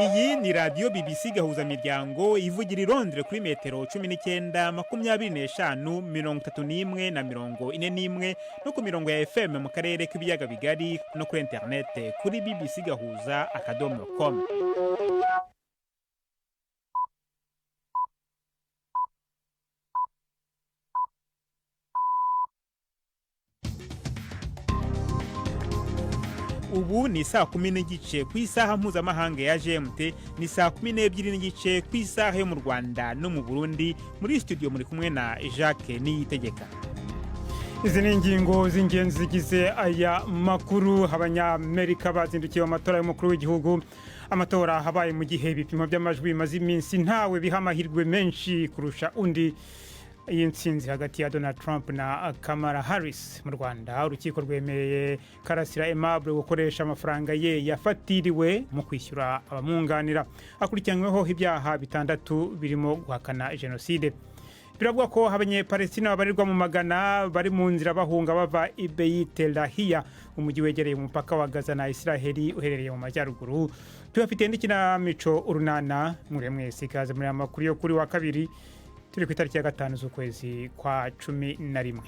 Iyi ni radio BBC Gahuzamiryango ivugira i Londres kuri metero 19 25 31 na 41 no ku mirongo ya FM mu karere k'ibiyaga bigari no kuri internet kuri bbcgahuza.com. Ubu ni saa 10 n'igice ku isaha mpuzamahanga ya GMT, ni saa 12 n'igice ku isaha yo mu Rwanda no mu Burundi. Muri studio muri kumwe na Jacques Niyitegeka. Izi ni ingingo z'ingenzi zigize aya makuru. Abanyamerika bazindukiye mu matora y'umukuru w'igihugu. Amatora habaye mu gihe ibipimo by'amajwi bimaze iminsi ntawe biha amahirwe menshi kurusha undi. Y'intsinzi hagati ya Donald Trump na Kamala Harris. Mu Rwanda urukiko rwemereye Karasira Aimable gukoresha amafaranga ye yafatiriwe mu kwishyura abamwunganira. Akurikiranyweho ibyaha bitandatu birimo guhakana jenoside. Biravuga ko Abanyepalestina babarirwa mu magana bari mu nzira bahunga bava i Beit Lahia, umujyi wegereye umupaka wa Gaza na Israeli uherereye mu majyaruguru. Tubafite n'ikinamico urunana. Muri mwese ikaze muri amakuru yo kuri wa kabiri, turi ku itariki ya 5 z'ukwezi kwa 11.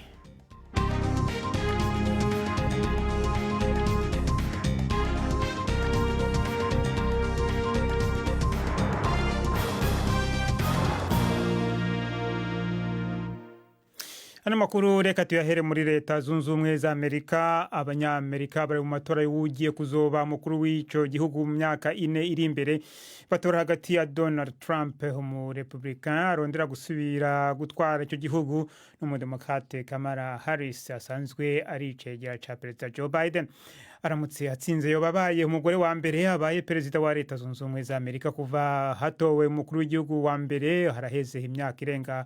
Ano makuru reka tuyahere muri Leta Zunze Ubumwe za Amerika. Abanyamerika bari mu matora y'ugiye kuzoba mukuru w'ico gihugu mu myaka 4 iri imbere. Batora hagati ya Donald Trump mu Republican arondera gusubira gutwara ico gihugu n'umudemokrate Kamala Harris asanzwe ari icegera ca Perezida Joe Biden. Aramutse atsinze yo babaye umugore wa mbere abaye perezida wa Leta Zunze Ubumwe za Amerika kuva hatowe umukuru w'igihugu wa mbere. Haraheze imyaka irenga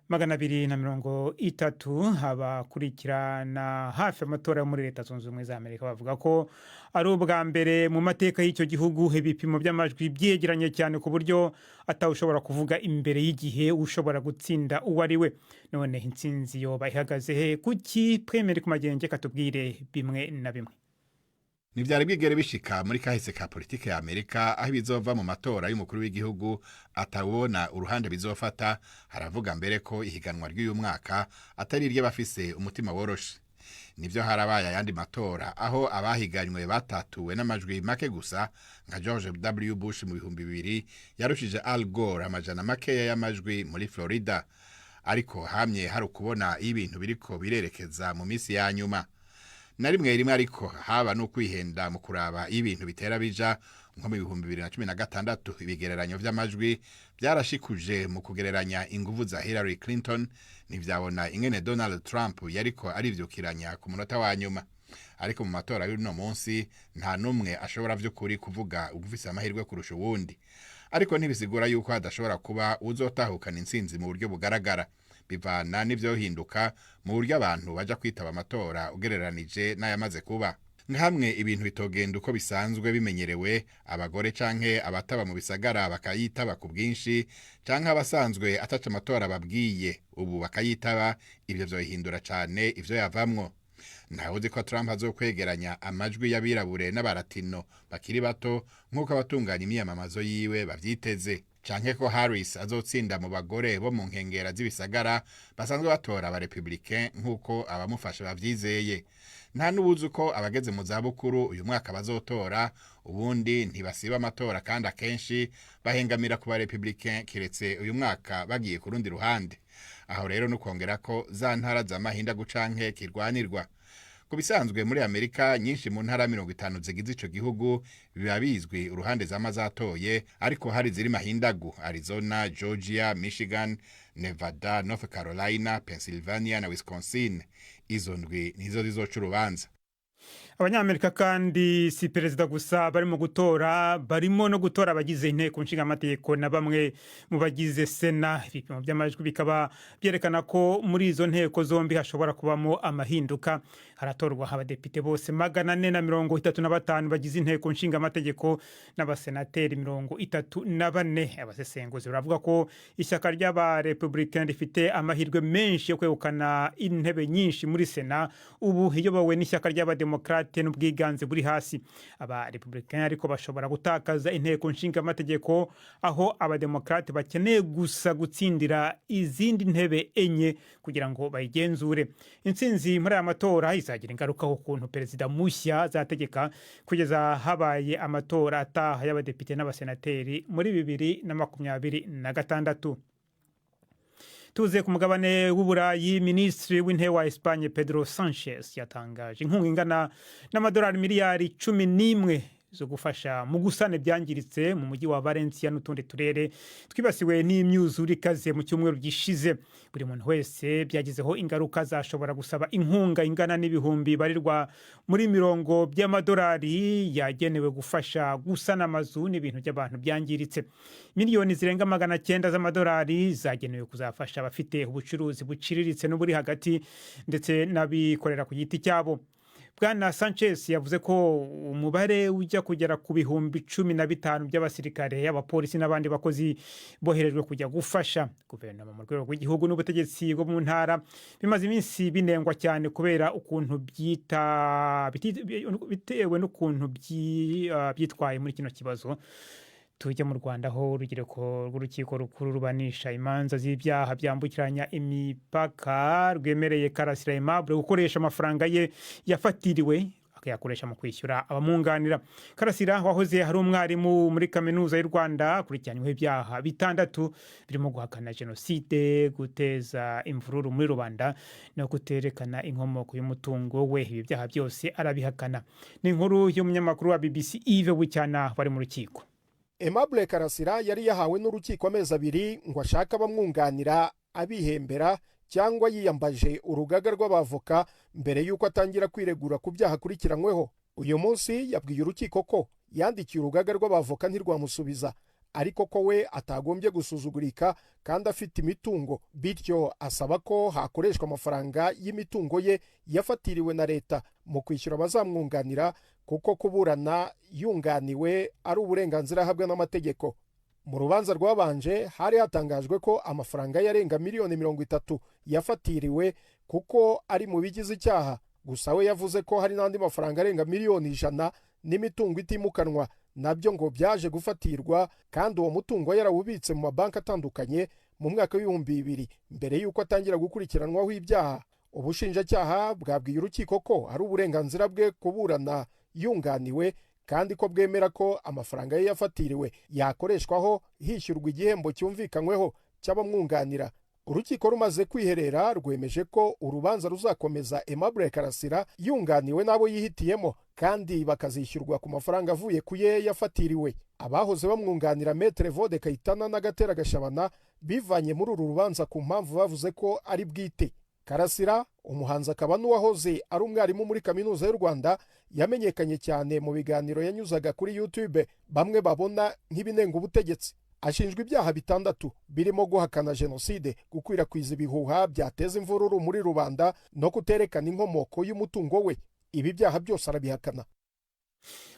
230. Abakurikirana hafi amatora muri Leta Zunze Ubumwe za Amerika bavuga ko ari ubwa mbere mu mateka y'icyo gihugu ibipimo by'amajwi byegeranye cyane ku buryo atawushobora kuvuga imbere y'igihe ushobora gutsinda uwo ari we. None intsinzi yo bayihagaze he? Kuki Premier ku magenge katubwire bimwe na bimwe. Nivyari bwigere bishika muri kahise ka politike ya Amerika aho bizova mu matora y'umukuru w'igihugu atawona uruhande bizofata. Haravuga mbere ko ihiganwa ry'uyu mwaka atari irye bafise umutima woroshe. Nivyo harabaye ayandi matora aho abahiganywe batatuwe n'amajwi make gusa, nka George W. Bush mu 2000 yarushije Al Gore amajana makeya y'amajwi muri Florida. Ariko hamye hari ukubona ibintu biriko birerekeza mu misi ya nyuma. Narimwe rimwe ariko haba no kwihenda mu kuraba ibintu bitera bija. Nko mu 2016 ibigereranyo vy'amajwi byarashikuje mu kugereranya inguvu za Hillary Clinton, nivyabona ingene Donald Trump yariko arivyukiranya ku munota wa nyuma. Ariko mu matora y'uno munsi nta numwe ashobora vy'ukuri kuvuga ugufise amahirwe kurusha uwundi. Ariko ntibisigura yuko hadashobora kuba uzotahukana intsinzi mu buryo bugaragara. Bivana n'ivyo hinduka mu buryo abantu baja kwitaba amatora ugereranije n'ayamaze kuba. Nkamwe ibintu bitogenda uko bisanzwe bimenyerewe, abagore canke abataba mu bisagara bakayitaba ku bwinshi, canke abasanzwe ataca amatora babwiye ubu bakayitaba, ivyo vyohindura cane ivyo yavamwo. Ntahuzi ko Trump azokwegeranya amajwi y'abirabure n'abaratino bakiri bato nk'uko abatunganya imyamamazo yiwe bavyiteze, canke ko Harris azotsinda mu bagore bo mu nkengera z'ibisagara basanzwe batora aba Republican nk'uko abamufasha bavyizeye. Nta nubuzi ko abageze mu zabukuru uyu mwaka bazotora, ubundi ntibasiba amatora kandi akenshi bahengamira ku ba Republican kiretse uyu mwaka bagiye ku rundi ruhande. Aho rero nukongera ko za ntara z'amahinda gucanke kirwanirwa. Kubisanzwe muri Amerika nyinshi mu ntara 50 zigize ico gihugu biba bizwi uruhande zamazatoye, ariko hari ziri mahindagu: Arizona, Georgia, Michigan, Nevada, North Carolina, Pennsylvania na Wisconsin. Izo ndwi nizo zizoca urubanza. Abanyamerika kandi si perezida gusa barimo gutora, barimo no gutora abagize inteko nshinga amategeko na bamwe mu bagize Sena. Ibipimo by'amajwi bikaba byerekana ko muri izo nteko zombi hashobora kubamo amahinduka. Haratorwa abadepite bose 435 bagize inteko nshinga amategeko n'abasenateri 34. Abasesenguzi baravuga ko ishyaka ry'aba Republican rifite amahirwe menshi yo kwegukana intebe nyinshi muri Sena ubu iyobowe n'ishyaka ry'aba Democrat n'amademokrate n'ubwiganze buri hasi. Aba Republican ariko bashobora gutakaza inteko nshinga amategeko aho abademokrate bakeneye gusa gutsindira izindi ntebe enye kugira ngo bayigenzure. Intsinzi muri aya matora izagira ingaruka ku kuntu perezida mushya azategeka kugeza habaye amatora ataha y'abadepite n'abasenateri muri 2026. Tuze ku mugabane w'Uburayi, Minisitiri w'Intebe wa Espagne Pedro Sanchez yatangaje inkunga ingana n'amadolari miliyari 11 zo gufasha mu gusana byangiritse mu mujyi wa Valencia n'utundi turere twibasiwe n'imyuzure ikaze mu cyumweru gishize. Buri muntu wese byagizeho ingaruka zashobora gusaba inkunga ingana n'ibihumbi barirwa muri 100 by'amadolari yagenewe gufasha gusana amazu n'ibintu by'abantu byangiritse. Miliyoni zirenga 900 z'amadolari zagenewe kuzafasha abafite ubucuruzi buciriritse n'uburi hagati ndetse n'abikorera ku giti cyabo. Bwana Sanchez yavuze ko umubare ujya kugera ku bihumbi 15 by'abasirikare, abapolisi n'abandi bakozi boherejwe kujya gufasha. Guverinoma mu rwego rw'igihugu n'ubutegetsi bwo mu ntara bimaze iminsi binengwa cyane kubera ukuntu bitewe n'ukuntu byitwaye muri kino kibazo. Tujya mu Rwanda aho urugero rw'urukiko rukuru rubanisha imanza z'ibyaha byambukiranya imipaka rwemereye Karasira Aimable gukoresha amafaranga ye yafatiriwe akayakoresha mu kwishyura abamwunganira. Karasira wahoze hari umwarimu muri kaminuza y'u Rwanda akurikiranyweho ibyaha 6 birimo guhakana jenoside, guteza imvururu muri rubanda no kuterekana inkomoko y'umutungo we. Ibi byaha byose arabihakana. Ni inkuru y'umunyamakuru wa BBC Yves Bucyana bari mu rukiko. Aimable Karasira yari yahawe n'urukiko amezi 2 ngo ashaka abamwunganira abihembera cyangwa yiyambaje urugaga rw'abavoka mbere y'uko atangira kwiregura ku byaha akurikiranyweho. Uyu munsi yabwiye urukiko ko yandikiye urugaga rw'abavoka ntirwamusubiza, ariko ko we atagombye gusuzugurika kandi afite imitungo, bityo asaba ko hakoreshwa amafaranga y'imitungo ye yafatiriwe na leta mu kwishyura abazamwunganira, kuko kuburana yunganiwe ari uburenganzira ahabwa n'amategeko. Mu rubanza rwabanje hari hatangajwe ko amafaranga yarenga miliyoni 30 yafatiriwe kuko ari mu bigize icyaha. Gusa we yavuze ko hari n'andi mafaranga arenga miliyoni 100 n'imitungo itimukanwa nabyo ngo byaje gufatirwa, kandi uwo mutungo yarawubitse mu mabanki atandukanye mu mwaka w'2000 mbere y'uko atangira gukurikiranwaho ibyaha. Ubushinjacyaha bwabwiye urukiko ko ari uburenganzira bwe kuburana yunganiwe kandi ko bwemera ko amafaranga ye yafatiriwe yakoreshwaho hishyurwa igihembo cyumvikanyweho cy'abamwunganira. Urukiko rumaze kwiherera rwemeje ko urubanza ruzakomeza Aimable Karasira yunganiwe n'abo yihitiyemo kandi bakazishyurwa ku mafaranga avuye ku ye yafatiriwe. Abahoze bamwunganira Maître Vode Kayitana na Gatera Gashabana bivanye muri uru rubanza ku mpamvu bavuze ko ari bwite. Karasira, umuhanzi akaba n'uwahoze ari umwarimu muri kaminuza y'u Rwanda, yamenyekanye cyane mu biganiro yanyuzaga kuri YouTube bamwe babona nk'ibinenga ubutegetsi. Ashinjwa ibyaha 6 birimo guhakana jenoside, gukwirakwiza ibihuha byateza imvururu muri rubanda no kuterekana inkomoko y'umutungo we. Ibi byaha byose arabihakana.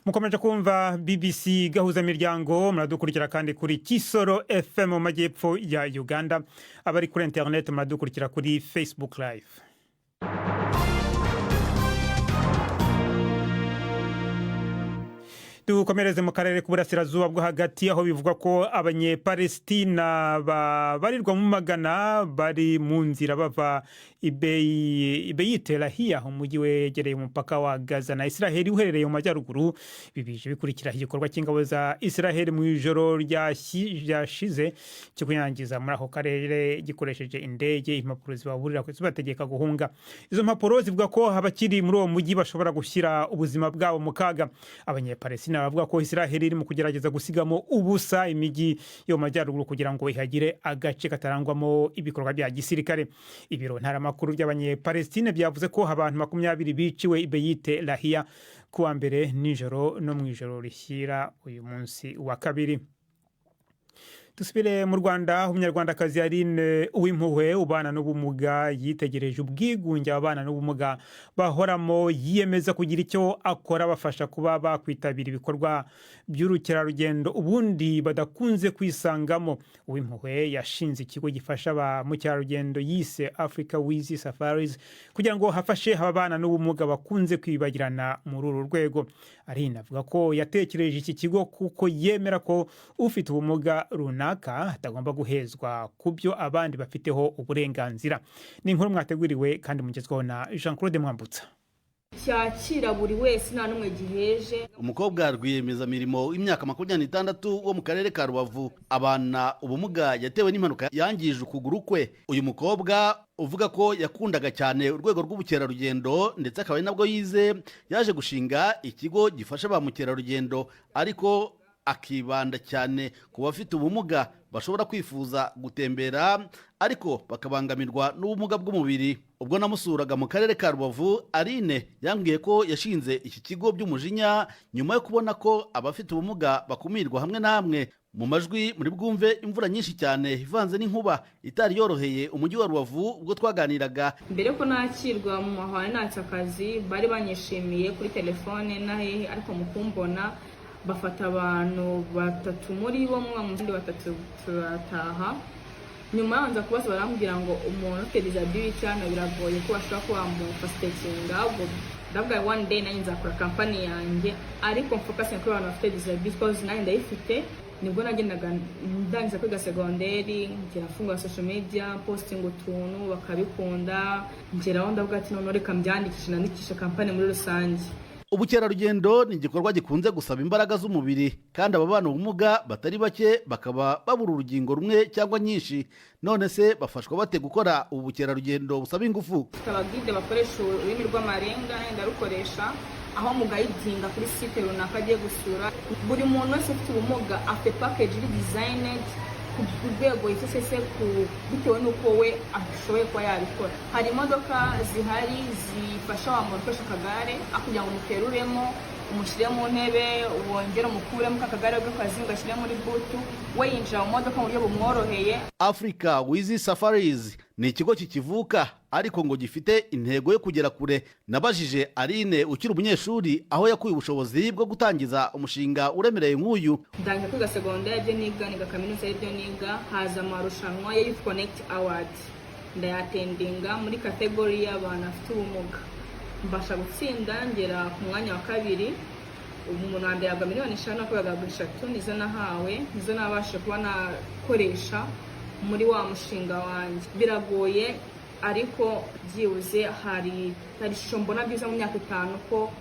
Mukomeje kumva BBC Gahuzamiryango, muradukurikira kandi kuri Kisoro FM mu majyepfo ya Uganda. Abari kuri internet muradukurikira kuri Facebook Live. Dukomereze mu karere k'uburasirazuba bwo hagati aho bivugwa ko abanyepalestina babarirwa mu magana bari mu nzira bava Ibeyitelahiya, umujyi wegereye umupaka wa Gaza na Israel uherereye mu majyaruguru. Bibije bikurikira igikorwa cy'ingabo za Israel mu ijoro ryashize cyo kunyangiza muri ako karere gikoresheje indege. Impapuro zibaburira zibategeka guhunga. Izo mpapuro zivuga ko abakiri muri uwo mujyi bashobora gushyira ubuzima bwabo mu kaga. Abanyepalestina bavuga ko Israel iri mu kugerageza gusigamo ubusa imijyi yo majyaruguru kugira ngo ihagire agace katarangwamo ibikorwa bya gisirikare. Ibiro ntaramakuru by'abanyepalestina byavuze ko abantu 20 biciwe Ibeyitelahiya kuwa mbere nijoro no mu ijoro rishyira uyu munsi wa kabiri. dusubire mu Rwanda. Umunyarwandakazi Aline Uwimpuhwe ubana n'ubumuga yitegereje ubwigunge abana n'ubumuga bahoramo, yiyemeza kugira icyo akora bafasha kuba bakwitabira ibikorwa by'urukerarugendo ubundi badakunze kwisangamo. Uwimpuhwe yashinze ikigo gifasha ba mukerarugendo yise Africa with Safaris kugira ngo hafashe abana n'ubumuga bakunze kwibagirana muri uru rwego. Aline avuga ko yatekereje iki kigo kuko yemera ko ufite ubumuga runaka atagomba guhezwa ku byo abandi bafiteho uburenganzira. Ni inkuru mwateguriwe kandi mugezweho na Jean-Claude Mwambutsa. Cyakira buri wese nta numwe giheje. Umukobwa rwiyemezamirimo w'imyaka 26 wo mu karere ka Rubavu abana ubumuga yatewe n'impanuka yangije ukuguru kwe. Uyu mukobwa uvuga ko yakundaga cyane urwego rw'ubukerarugendo ndetse akaba ari nabwo yize, yaje gushinga ikigo gifasha ba mukerarugendo ariko akibanda cyane ku bafite ubumuga bashobora kwifuza gutembera ariko bakabangamirwa n'ubumuga bw'umubiri. Ubwo namusuraga mu karere ka Rubavu, Aline yambwiye ko yashinze iki kigo by'umujinya nyuma yo kubona ko abafite ubumuga bakumirwa hamwe na hamwe. Mu majwi muri bwumve imvura nyinshi cyane ivanze n'inkuba itari yoroheye umujyi wa Rubavu ubwo twaganiraga. Mbere ko nakirwa mu mahwane natse akazi bari banyishimiye kuri telefone nahe, ariko mukumbona bafata abantu batatu muri bo mwamuzindi batatu turataha. Nyuma yanza kubaza barambwira ngo umuntu ufite disability hano biragoye ko bashobora kuba bamufasitekinga, ubwo ndavuga one day nanjye nzakora company yanjye ariko mfocusing kuri abantu bafite disability because nanjye ndayifite. Nibwo nagendaga ndangiza kwiga segonderi ngira mfunga social media posting utuntu bakabikunda, ngeraho ndavuga ati none reka mbyandikishe nandikishe company muri rusange. Ubukerarugendo ni igikorwa gikunze gusaba imbaraga z'umubiri kandi ababana ubumuga batari bake bakaba babura urugingo rumwe cyangwa nyinshi. None se bafashwa bate gukora ubu bukerarugendo busaba ingufu? Abagide bakoresha ururimi rw'amarenga ndarukoresha aho mugayidinga kuri site runaka agiye gusura. Buri muntu wese ufite ubumuga afite package iri designed ku rwego isese bitewe n'uko we ashoboye kuba yabikora. Hari imodoka zihari zifasha wa muntu ukoresha akagare kugira ngo umuteruremo umushyire mu ntebe wongere umukuremo akagare k'akazinga ashyire muri butu we yinjira mu modoka mu buryo bumworoheye. Africa with Safaris ni ikigo kikivuka ariko ngo gifite intego yo kugera kure. Nabajije Aline ukiri umunyeshuri aho yakuye ubushobozi bwo gutangiza umushinga uremereye nk'uyu. Ndangiza kwiga segonderi byo niga kaminuza y'ibyo niga, haza amarushanwa ya Youth Connect Award ndayatendinga muri kategori y'abantu bafite ubumuga, mbasha gutsinda ngera ku mwanya wa kabiri. Umuntu wa mbere yagwa $5,000 nakoraga 3 nizo nahawe, nizo nabashe kuba nakoresha muri wa mushinga wanjye. Biragoye ariko byibuze hari ishusho mbona byiza mu myaka 5 ko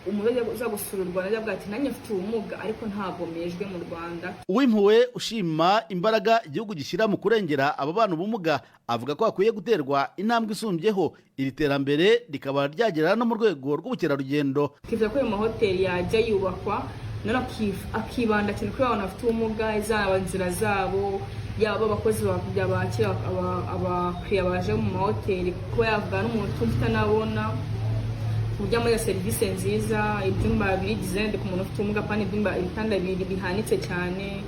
umuntu uza gusura u Rwanda yavuga ati nanjye mfite ubumuga ariko ntabwo mejwe mu Rwanda. Uwimpuhwe ushima imbaraga igihugu gishyira mu kurengera aba bana ubumuga avuga ko hakwiye guterwa intambwe isumbyeho iri terambere rikaba ryagera no mu rwego rw'ubukerarugendo. Kivuga ko ayo mahoteli yajya yubakwa none akibanda cyane kuri abantu bafite ubumuga, izaba inzira zabo yaba abakozi bakira abakiriya baje mu mahoteli kuba yavuga n'umuntu utanabona kujya muri serivisi nziza, ibyumba biri designed ku muntu ufite ubumuga kandi ibyumba ibitanda bihanitse cyane,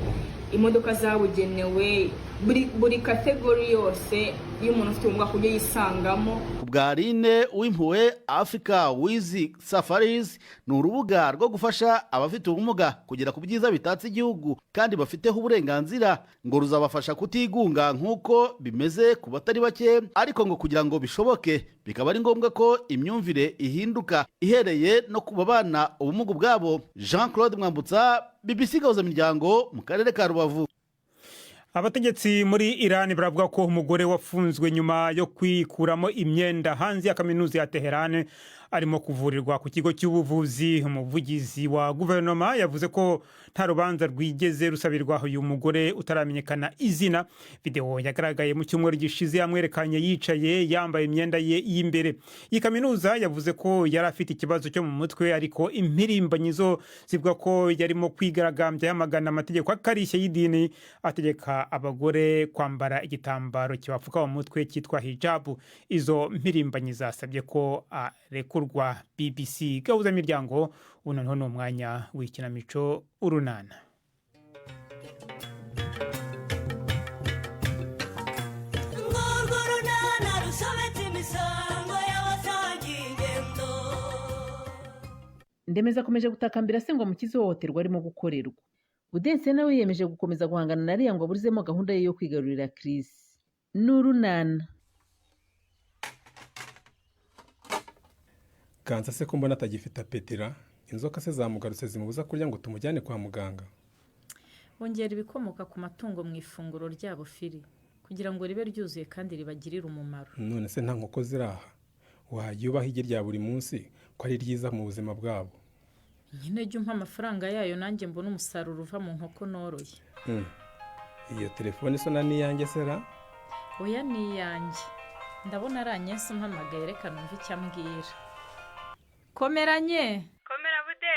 imodoka zabugenewe, buri kategori yose y'umuntu ufite ubumuga kujya yisangamo. Ubwa Aline Uwimpuhwe, Africa with Safaris ni urubuga rwo gufasha abafite ubumuga kugera ku byiza bitatse igihugu kandi bafiteho uburenganzira, ngo ruzabafasha kutigunga nk'uko bimeze ku batari bake, ariko ngo kugira ngo bishoboke bikaba ari ngombwa ko imyumvire ihinduka ihereye no kuba bana ubumuga bwabo. Jean-Claude Mwambutsa, BBC Gahuzamiryango mu karere ka Rubavu. Abategetsi muri Iran baravuga ko umugore wafunzwe nyuma yo kwikuramo imyenda hanze ya kaminuza ya Teheran arimo kuvurirwa ku kigo cy'ubuvuzi. Umuvugizi wa guverinoma yavuze ko nta rubanza rwigeze rusabirwa uyu mugore utaramenyekana izina. Video yagaragaye mu cyumweru gishize yamwerekanye yicaye yambaye imyenda ye y'imbere. Iyi kaminuza yavuze ko yari afite ikibazo cyo mu mutwe ariko impirimbanyizo zivuga ko yarimo kwigaragambya yamagana amategeko akarishye y'idini ategeka abagore kwambara igitambaro kibapfuka mu mutwe cyitwa hijabu. Izo mpirimbanyi zasabye ko arekurwa. BBC Gahuzamiryango, unoneho ni umwanya w'ikinamico Urunana. Ndemeza akomeje gutakambira se ngo amukize ihohoterwa arimo gukorerwa. Budense nawe yiyemeje gukomeza guhangana na Ariya ngo aburizemo gahunda ye yo kwigarurira Chris. N'urunana. Ganza se ko mbona atagifite apetira, inzoka se zamugarutse zimubuza kurya ngo tumujyane kwa muganga. Bongera ibikomoka ku matungo mu ifunguro ryabo firi kugira ngo ribe ryuzuye kandi ribagirire umumaro. None se nta nkoko ziraha, wajya ubaha igi rya buri munsi ko ari ryiza mu buzima bwabo. Nyine jya umpa amafaranga yayo nanjye mbona umusaruro uva mu nkoko noroye. Iyo telefone isona n'iyanjye sera? Oya ni iyanjye. Ndabona ari Agnes umpamagaye, reka numve icyo ambwira. Komeranye. Komera bude.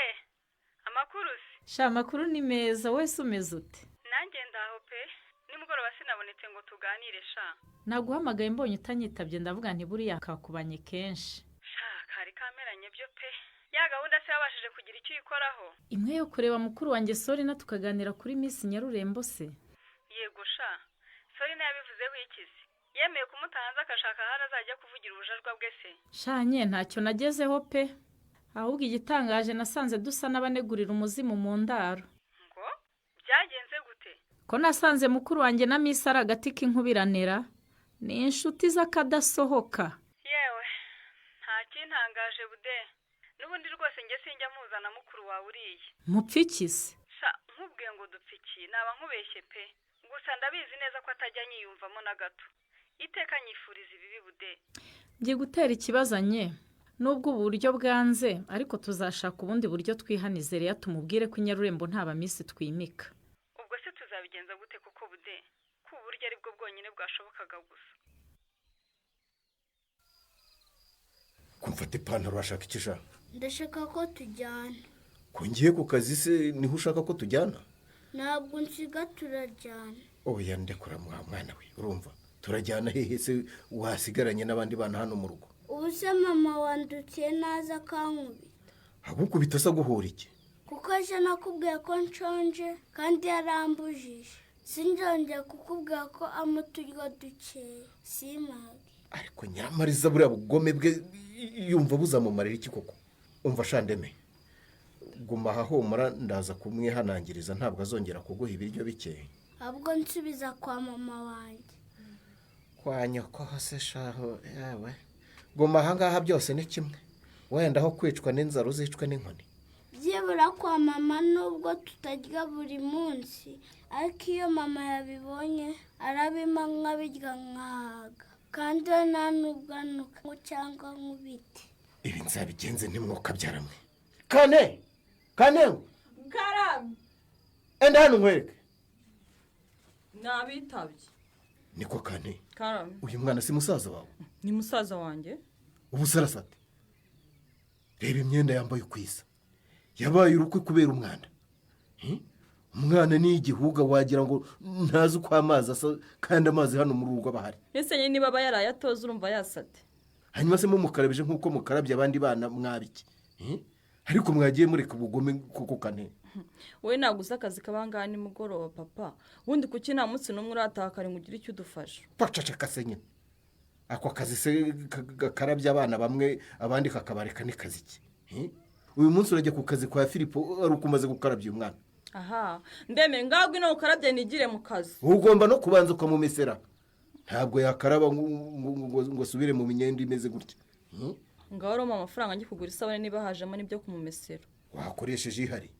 Amakuru se? Sha amakuru ni meza, wese umeze ute? Nanjye ndaho pe. Nimugoroba sinabonetse ngo tuganire sha. Naguhamagaye mbonye utanyitabye ndavuga nti buriya kakubanye kenshi. Sha kari kameranye byo pe. Ya gahunda se yabashije kugira icyo yikoraho. Imwe yo kureba mukuru wanjye Sorina tukaganira kuri Miss Nyarurembo se. Yego sha. Sorina yabivuzeho ikizi. Yemeye kumutanza akashaka ahari azajya kuvugira ubujajwa bwe se. Sha nye ntacyo nagezeho pe. Ahubwo igitangaje nasanze dusa n'abanegurira umuzimu mu ndaro. Ngo byagenze gute? Ko nasanze mukuru wanjye na Miss ari agati k'inkubiranira. Ni inshuti z'akadasohoka. Yewe nta kintangaje bude. Nubundi rwose nge sinjya mpuzana mukuru wawe uriye. Mupfikise. Sha nkubwiye ngo dupfiki naba nkubeshye pe. Gusa ndabizi neza ko atajya nyiyumvamo na gato. Iteka nyifuriza ibibi bude. Ngiye gutera ikibazanye. Nubwo uburyo bwanze ariko tuzashaka ubundi buryo twihanize rero tumubwire ko Nyarurembo nta bamisi twimika. Ubwo se tuzabigenza gute kuko bude ku buryo ari bwo bwonyine bwashobokaga gusa. Kumfata ipantaro urashaka ikisha? Ndashaka ko tujyana. Ko ngiye ku kazi se niho ushaka ko tujyana? Ntabwo nsiga turajyana. Oya ndekura mwana we, urumva turajyana hehe se wasigaranye n'abandi bana hano mu rugo? Ubuse mama wandukiye naza kankubita. Agukubita se guhura iki? Kuko aje nakubwiye ko nshonje kandi yarambujije. Sinjongeye kukubwira ko amuturyo dukeye. Simage. Ariko Nyiramariza buriya bugome bwe yumva buzamumarira iki koko? Umva Shandeme. Guma hahomora ndaza kumwihanangiriza ntabwo azongera kuguha ibiryo bikeye. Ahubwo nsubiza kwa mama wanjye. Kwa nyoko hose shaho yawe. Guma ahangaha byose ni kimwe. Wenda aho kwicwa n'inzara uzicwa n'inkoni. Byibura kwa mama nubwo tutarya buri munsi, ariko iyo mama yabibonye arabima nk'abirya nkahaga. Kandi nta n'ubwanuka cyangwa nk'ubiti. Ibi nzabigenze ntimwuka byaramwe. Kane! Karame! Enda hano nkwereke. Nabitabye. Niko Kane. Karame. Uyu mwana si musaza wawe? Ni musaza wanjye. Ubu sarasate. Reba imyenda yambaye ukwisa. Yabaye urukwe kubera umwanda. Umwana ni igihuga wagira ngo ntazi uko amazi asa kandi amazi hano mu rugo bahari. Ese nyine niba bayarayatoza urumva yasate. Hanyuma se mukarabije nkuko mukarabye abandi bana mwabiki. Ariko mwagiye mureka ubugome kuko Kane. Wowe naguze akazi kabanga ni mugoroba papa. Wundi kuki nta munsi numwe urataha kare ngugira icyo udufasha. Pacaca kasenye. Ako kazi se karabye abana bamwe abandi kakabareka ni kazi ki. Uyu munsi urajya ku kazi kwa Filipo ari ukumaze gukarabya umwana. Aha, ndemere ngabwe no ukarabye nigire mu kazi. Ugomba no kubanza ukamumesera. Ntabwo yakaraba ngo subire mu myenda imeze gutya. Ngaho roma amafaranga ngi kugura isabune niba hajemo nibyo kumumesera. Wakoresheje ihari.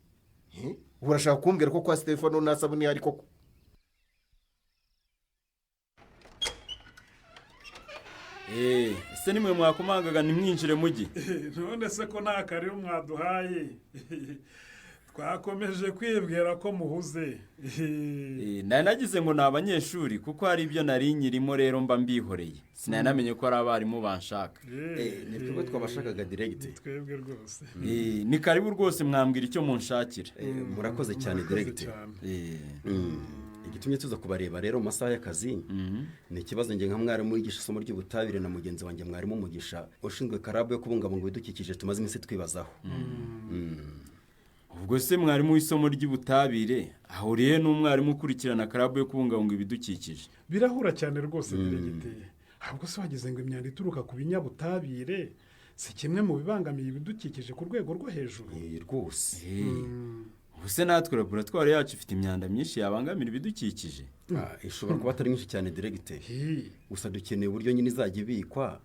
Urashaka kumbwira ko kwa Stefano na sabuni hari koko? Ese nimwe mwakomangaga nimwinjire mugi. None se ko nta kariyo mwaduhaye. Twakomeje kwibwira ko muhuze. Nari nagize ngo ni abanyeshuri kuko hari ibyo nari nyirimo rero mba mbihoreye. Sinari namenye ko ari abarimu banshaka. Ni twebwe twabashakaga direct. Twebwe rwose. Ni karibu rwose mwambwira icyo munshakira. Murakoze cyane direct. Igitumye tuza kubareba rero mu masaha y'akazi ni ikibazo nge nka mwarimu wigisha isomo ry'ubutabire na mugenzi wanjye mwarimu Mugisha ushinzwe karabu yo kubungabunga ibidukikije tumaze iminsi twibazaho. Ubwo se mwarimu w'isomo ry'ubutabire ahuriye n'umwarimu ukurikirana karabu yo kubungabunga ibidukikije? Birahura cyane rwose diregiteye. ahubwo se wagize ngo imyanda ituruka ku binyabutabire si kimwe mu bibangamiye ibidukikije ku rwego rwo hejuru rwose. ubuse natwe laboratwari yacu ifite imyanda myinshi yabangamira ibidukikije. ishobora kuba atari nyinshi cyane diregiteri, gusa dukeneye uburyo nyine izajya ibikwa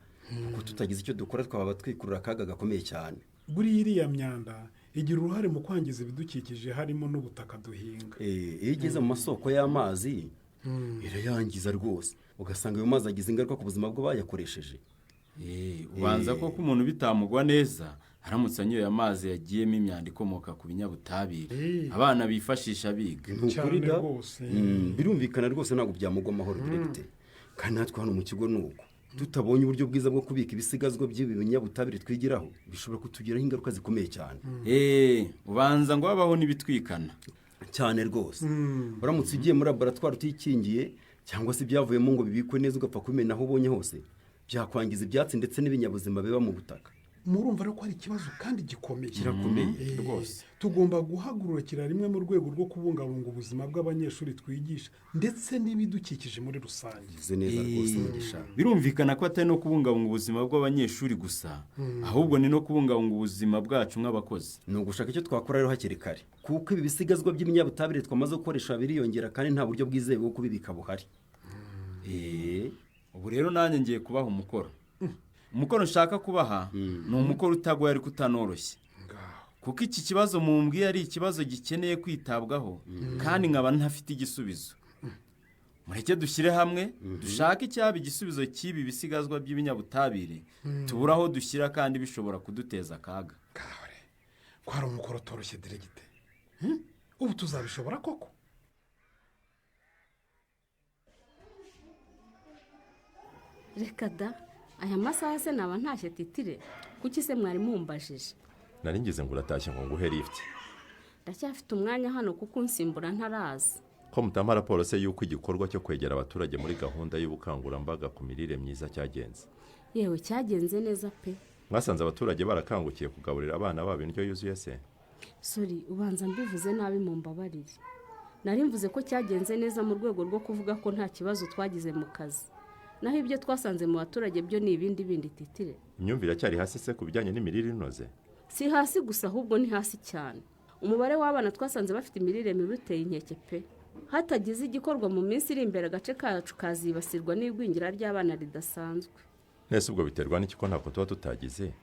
kuko tutagize icyo dukora twaba twikurura akaga gakomeye cyane. buriya iriya myanda igira uruhare mu kwangiza ibidukikije harimo n'ubutaka duhinga. iyo igeze mu masoko y'amazi irayangiza rwose, ugasanga ayo mazi agize ingaruka ku buzima bw'abayakoresheje. ubanza ko umuntu bitamugwa neza aramutse anyoye amazi yagiyemo imyanda ikomoka ku binyabutabire abana bifashisha biga. birumvikana rwose ntabwo byamugwa amahoro diregiteri, kandi natwe hano mu kigo ni uko tutabonye uburyo bwiza bwo kubika ibisigazwa by'ibi binyabutabire twigiraho bishobora kutugiraho ingaruka zikomeye cyane. ubanza ngo habaho n'ibitwikana cyane rwose. uramutse ugiye muri laboratwari utikingiye cyangwa se ibyavuyemo ngo bibikwe neza ugapfa kumena aho ubonye hose byakwangiza ibyatsi ndetse n'ibinyabuzima biba mu butaka. murumva rero ko ari ikibazo kandi gikomeye. kirakomeye rwose. tugomba guhagurukira rimwe mu rwego rwo kubungabunga ubuzima bw'abanyeshuri twigisha ndetse n'ibidukikije muri rusange. neza rwose mugisha. birumvikana ko atari no kubungabunga ubuzima bw'abanyeshuri gusa ahubwo ni no kubungabunga ubuzima bwacu nk'abakozi. ni ugushaka icyo twakora rero hakiri kare kuko ibi bisigazwa by'ibinyabutabire twamaze gukoresha biriyongera kandi nta buryo bwizewe bwo kubibika buhari. ubu rero nanjye ngiye kubaha umukoro nshaka kubaha ni umukoro utagoye ariko utanoroshye kuko iki kibazo mumbwiye ari ikibazo gikeneye kwitabwaho kandi nkaba ntafite igisubizo. mureke dushyire hamwe dushake icyaba igisubizo cy'ibi bisigazwa by'ibinyabutabire tubura aho dushyira kandi bishobora kuduteza akaga. ko hari umukoro utoroshye diregiteri, ubu tuzabishobora koko? reka da aya masaha se naba ntashye titire kuki se mwari mumbajije? nari ngize ngo uratashye ngo nguhe lift. ndacyafite umwanya hano kuko unsimbura ntaraza. ko mutampa raporo se y'uko igikorwa cyo kwegera abaturage muri gahunda y'ubukangurambaga ku mirire myiza cyagenze? yewe cyagenze neza pe. mwasanze abaturage barakangukiye kugaburira abana babo indyo yuzuye se? sori ubanza mbivuze nabi mu mbabarire. nari mvuze ko cyagenze neza mu rwego rwo kuvuga ko nta kibazo twagize mu kazi, naho ibyo twasanze mu baturage byo ni ibindi bindi titire. imyumvire cyari hasi se ku bijyanye n'imirire inoze? si hasi gusa ahubwo ni hasi cyane. umubare w'abana twasanze bafite imirire mibi uteye inkeke pe. hatagize igikorwa mu minsi iri imbere agace kacu kazibasirwa n'igwingira ry'abana ridasanzwe. nese ubwo biterwa n'iki ko ntabwo tuba tutagize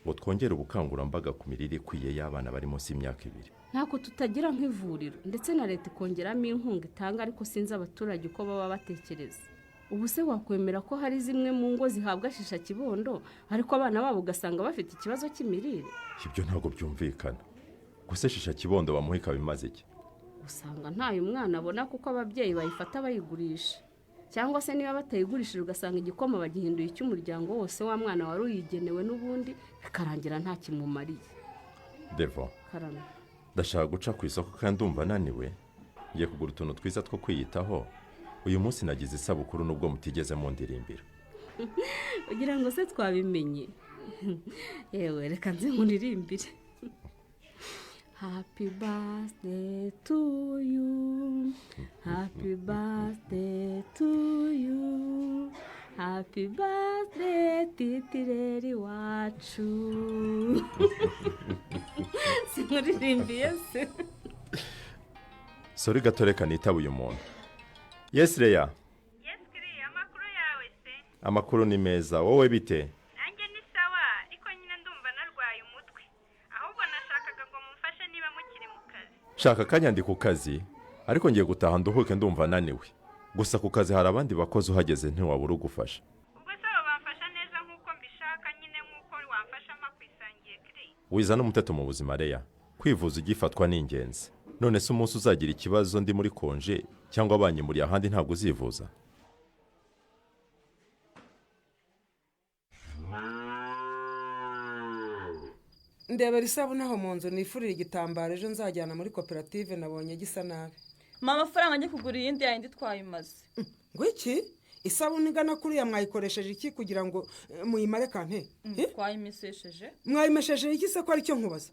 ngo twongere ubukangurambaga ku mirire ikwiye y'abana bari munsi y'imyaka 2? ntako tutagira nk'ivuriro ndetse na leta ikongeramo inkunga itanga, ariko sinzi abaturage uko baba batekereza. ubu se wakwemera ko hari zimwe mu ngo zihabwa shisha kibondo ariko abana babo ugasanga bafite ikibazo cy'imirire? ibyo ntabwo byumvikana. gusa shisha kibondo bamuha ikaba imaze iki? usanga ntayo umwana abona kuko ababyeyi bayifata bayigurisha, cyangwa se niba batayigurishije ugasanga igikoma bagihinduye icy'umuryango wose wa mwana wari uyigenewe n'ubundi bikarangira nta kimumariye. Devo, ndashaka guca ku isoko kandi ndumva naniwe, ngiye kugura utuntu twiza two kwiyitaho. uyu munsi nagize isabukuru nubwo mutigeze mundirimbira. ugira ngo se twabimenye? yewe reka nze nkuririmbire. Happy birthday to you, happy birthday to you, happy birthday titireri wacu. Sinkuririmbiye se. Sori gato reka nitaba uyu muntu. Yes Leya. Yes Kiri, amakuru yawe se? Amakuru ni meza, wowe bite? Nanjye ni sawa, ariko nyine ndumva narwaye umutwe. Ahubwo nashakaga ngo mumfashe niba mukiri mu kazi. Shaka kanya ndi ku kazi, ariko ngiye gutaha nduhuke ndumva naniwe. Gusa ku kazi hari abandi bakozi uhageze ntiwabura ugufasha. Ubwo se bamfasha neza nk'uko mbishaka nyine nk'uko wamfasha makwisangiye Kiri. Wizana umuteto mu buzima Leya. Kwivuza ugifatwa n'ingenzi. None se umunsi uzagira ikibazo ndi muri konje cyangwa abanyimuriye ahandi ntabwo uzivuza? ndebera isabune aho mu nzu nifurira igitambaro ejo nzajyana muri koperative nabonye gisa nabi. mama amafaranga njye kugura iyindi yayindi twayimaze. ngo iki? isabune ingana kuriya mwayikoresheje iki kugira ngo muyimare kante? twayimesesheje. mwayimesheje iki se ko ari cyo nkubaza?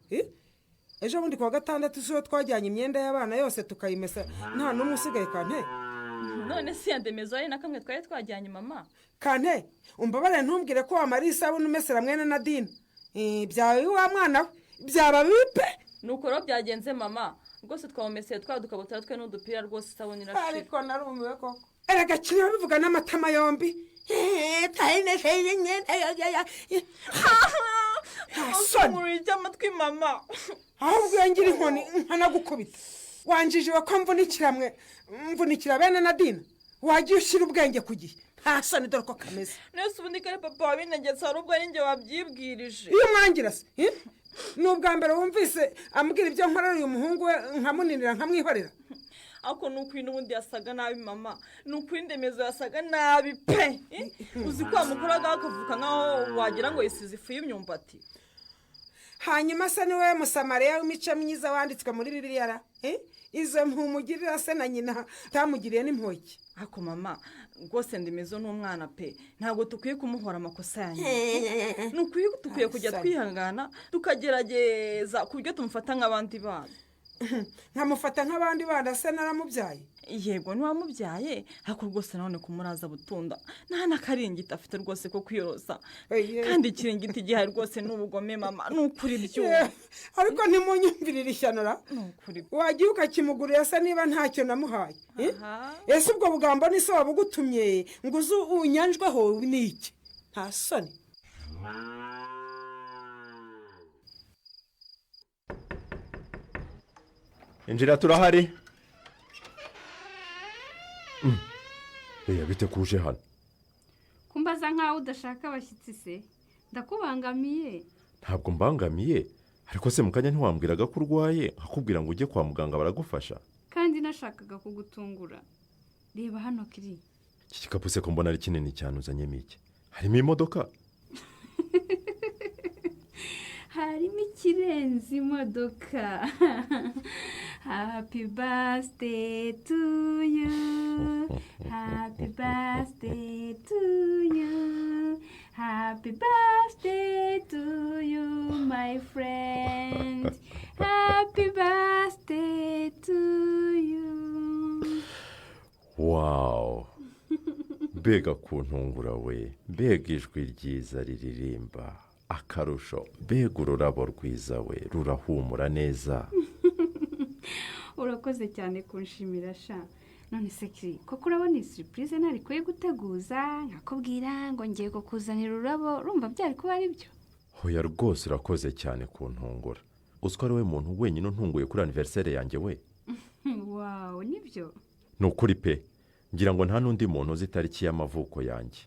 ejo bundi kuwa gatandatu siyo twajyanye imyenda y'abana yose tukayimesa nta n'umwe usigaye kante? none si yandemezo ari na kamwe twari twajyanye mama. Kante umbabare ntumbwire ko wamara isabune umesera mwene Nadine. Byawe wa mwana we byaba bipe. Nuko ro byagenze mama. Rwose twawumeseye twadukabutura twe n'udupira rwose isabune irashira. Ariko narumiwe koko. Erega kiriho bivuga n'amatama yombi. Tayine shayine ya. Asomuri cy'amatwi mama. Ahubwo yangira inkoni nkanagukubita. Wanjije ko mvunikira bene Nadine. Wagiye ushira ubwenge ku gihe. Nta dore ko kameze. Nese ubundi kare papa wabinegetse arubwo ari nge wabyibwirije. Iyo mwangira se n'ubwa mbere wumvise ambwira ibyo nkorera uyu muhungu we nkamuninira nkamwihorera. Ako nukwinda ubundi yasaga nabi mama. Nukwindemezo yasaga nabi pe. Uzi ko amukuraga akavuka nkaho wagira ngo yisize ifu y'imyumbati. Hanyuma se niwe Musamariya w'imico myiza wanditswe muri Bibiliya izo mpumugirira se na nyina tamugiriye n'impoki. Ako mama rwose ndemezo n'umwana pe ntabwo tukwiye kumuhora amakosa yanyu. Tukwiye kujya twihangana tukagerageza ku buryo tumufata nk'abandi bana. Nkamufata nk'abandi bana se naramubyaye. Yego niwamubyaye ariko rwose none kumuraza butunda nta nakaringita afite rwose ko kwiyorosa kandi ikiringiti gihe rwose n'ubugome mama n'ukuri byo. Ariko ntimunyumvirira ishanura wagiye ukakimugurira se niba ntacyo namuhaye. Ese ubwo bugambo ni so wabugutumye ngo uzu unyanjweho niki nta soni. Injira turahari. Bite kuje hano? Kumbaza nkaho udashaka abashyitsi se ndakubangamiye. Ntabwo mbangamiye ariko se mukanya ntiwambwiraga ko urwaye akubwira ngo ujye kwa muganga baragufasha. Kandi nashakaga kugutungura. Reba hano kiri. Iki gikapu se ko mbona ari kinini cyane uzanyemo iki? Harimo imodoka? Harimo ikirenze imodoka. Happy birthday to you. Happy birthday to you. Happy birthday to you, my friend. Happy birthday to you. Wow. Mbega kuntungura we. Mbega ijwi ryiza riririmba. Akarusho. Mbega ururabo rwiza we. Rurahumura neza. Urakoze cyane kunshimira sha. None se kiri koko urabona surprise nari kwiye guteguza nkakubwira ngo ngiye kukuzanira ururabo rumva byari kuba ari byo. Hoya rwose urakoze cyane kuntungura. Uzko ari we muntu wenyine untunguye kuri anniversaire yanjye we. Wow, nibyo. Nukuri pe. Ngira ngo nta nundi muntu uzi itariki y'amavuko yanjye.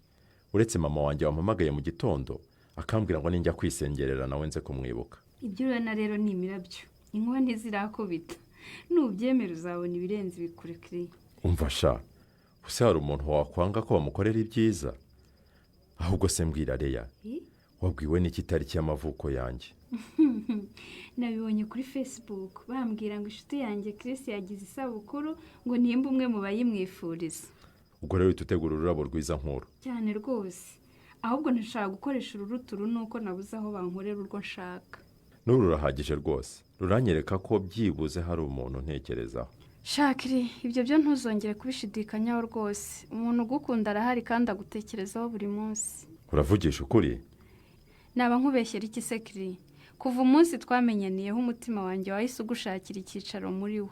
Uretse mama wanjye wampamagaye mu gitondo akambwira ngo ninjya kwisengerera nawe nze kumwibuka. Ibyo urana rero ni imirabyo. Inkuba ntizirakubita. Nubyemera uzabona ibirenze bikurekire. Umva sha. Use hari umuntu wakwanga ko bamukorera ibyiza. Ahubwo se mbwira Leya. Wabwiwe n'iki tariki y'amavuko yanjye? Nabibonye kuri Facebook bambwira ngo inshuti yanjye Chris yagize isabukuru ngo nimba umwe mu bayimwifuriza. Ubwo rero tutegura ururabo rwiza nkuru. Cyane rwose. Ahubwo ntashaka gukoresha ururuturu nuko nabuze aho bankorera urwo nshaka. N'ururahagije rwose. Ruranyereka ko byibuze hari umuntu ntekerezaho. Shakiri, ibyo byo ntuzongere kubishidikanyaho rwose. Umuntu ugukunda arahari kandi agutekerezaho buri munsi. Uravugisha ukuri? Naba nkubeshyera iki se Kiri? Kuva umunsi twamenyaniyeho umutima wanjye wahise ugushakira icyicaro muri wo.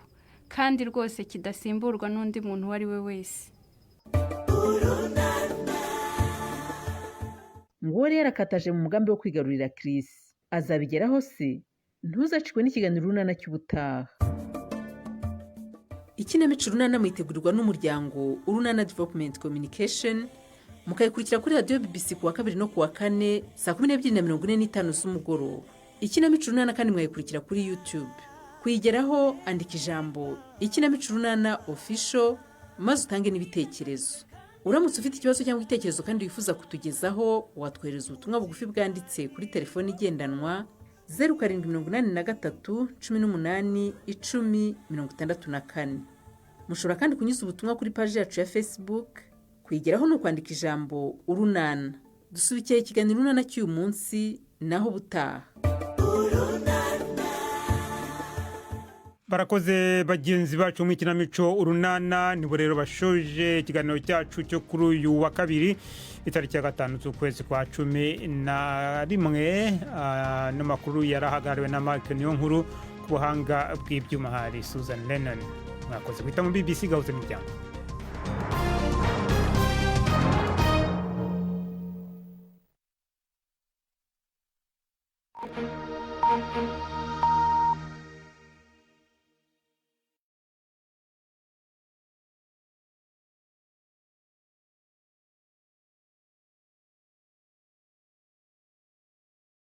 Kandi rwose kidasimburwa n'undi muntu uwo ari we wese. Ngo rero akataje mu mugambi wo kwigarurira Chris. Azabigeraho se? Ntuzacikwe n'ikiganiro runana cy'ubutaha. Ikinamico runana mwitegurirwa n'umuryango Urunana Development Communication mukayikurikira kuri radio BBC kuwa 2 no kuwa 4 saa 12:45 z'umugoroba. Ikinamico runana kandi mwayikurikira kuri YouTube. Kuyigeraho andika ijambo Ikinamico runana official maze utange n'ibitekerezo. Uramutse ufite ikibazo cyangwa igitekerezo kandi wifuza kutugezaho watwohereza ubutumwa bugufi bwanditse kuri telefone igendanwa 0783181064. Mushobora kandi kunyuza ubutumwa kuri page yacu ya Facebook. Kwigeraho no kwandika ijambo urunana. Dusubikiye ikiganiro runana cy'uyu munsi naho butaha. barakoze bagenzi bacu mu ikinamico urunana nibo rero bashoje ikiganiro cyacu cyo kuri uyu wa kabiri itariki ya 5 z'ukwezi kwa 11 n'amakuru yarahagariwe na Mark Niyonkuru ku buhanga bw'ibyuma hari Susan Lennon. Mwakoze kwita mu BBC Gahuzamiryango. Thank you.